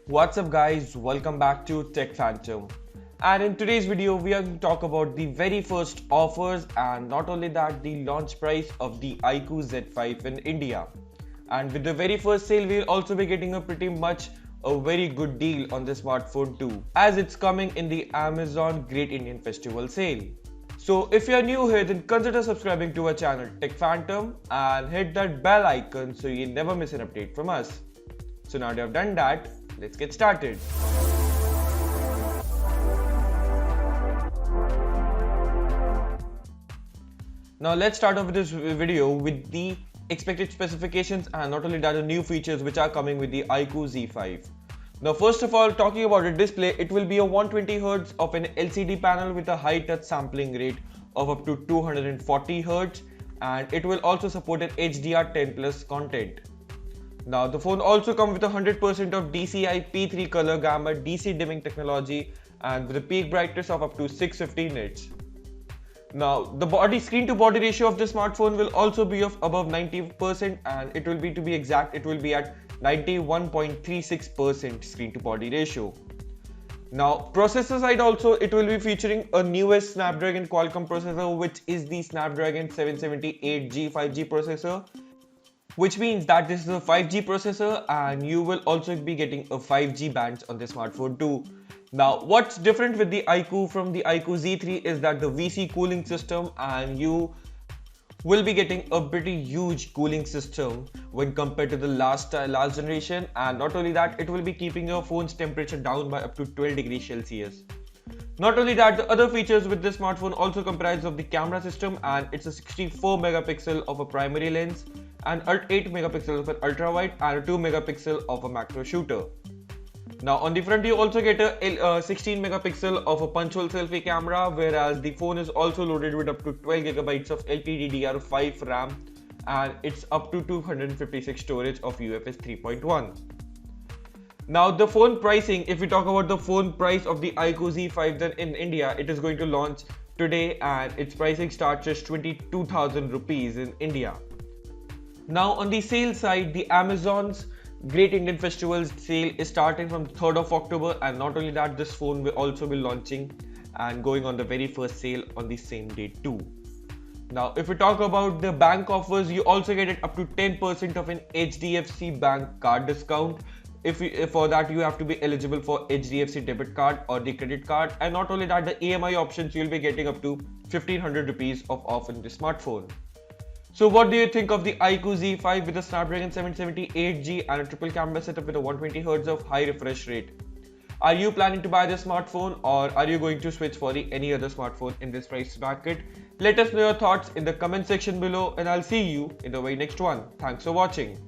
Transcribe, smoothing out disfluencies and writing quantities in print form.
What's up guys, welcome back to Tech Phantom. And in today's video we are going to talk about the very first offers and not only that, the launch price of the iQOO Z5 in India. And with the very first sale we'll also be getting a very good deal on the smartphone too, as it's coming in the Amazon Great Indian Festival sale. So if you are new here, then consider subscribing to our channel Tech Phantom and hit that bell icon so you never miss an update from us. So now that I've done that, let's get started. Now let's start off with this video with the expected specifications and not only that, the new features which are coming with the iQOO Z5. Now first of all, talking about the display, it will be a 120Hz of an LCD panel with a high touch sampling rate of up to 240Hz, and it will also support an HDR10+ content. Now the phone also comes with 100% of DCI P3 color gamut DC dimming technology and with a peak brightness of up to 650 nits. Now the screen to body ratio of the smartphone will also be of above 90%, and it will be, to be exact, it will be at 91.36% screen to body ratio. Now processor side also, it will be featuring a newest Snapdragon Qualcomm processor, which is the Snapdragon 778G 5G processor, which means that this is a 5G processor and you will also be getting a 5G bands on the smartphone too. Now what's different with the iQOO from the iQOO Z3 is that the VC cooling system, and you will be getting a pretty huge cooling system when compared to the last generation, and not only that, it will be keeping your phone's temperature down by up to 12 degrees Celsius. Not only that, the other features with this smartphone also comprise of the camera system, and it's a 64 megapixel of a primary lens and 8 megapixels of an ultra wide and a 2 megapixel of a macro shooter. Now on the front you also get a 16 megapixel of a punch hole selfie camera, whereas the phone is also loaded with up to 12 gigabytes of LPDDR5 RAM, and it's up to 256 storage of UFS 3.1. Now the phone pricing, if we talk about the phone price of the iQOO Z5, then in India it is going to launch today and its pricing starts just 22,000 rupees in India. Now on the sale side, the Amazon's Great Indian Festival sale is starting from the 3rd of October, and not only that, this phone will also be launching and going on the very first sale on the same day too. Now if we talk about the bank offers, you also get it up to 10% of an HDFC bank card discount. For that you have to be eligible for HDFC debit card or the credit card, and not only that, the EMI options you'll be getting up to 1500 rupees off in the smartphone. So what do you think of the iQOO Z5 with a Snapdragon 778G and a triple camera setup with a 120Hz of high refresh rate? Are you planning to buy this smartphone, or are you going to switch for any other smartphone in this price bracket? Let us know your thoughts in the comment section below, and I'll see you in the very next one. Thanks for watching.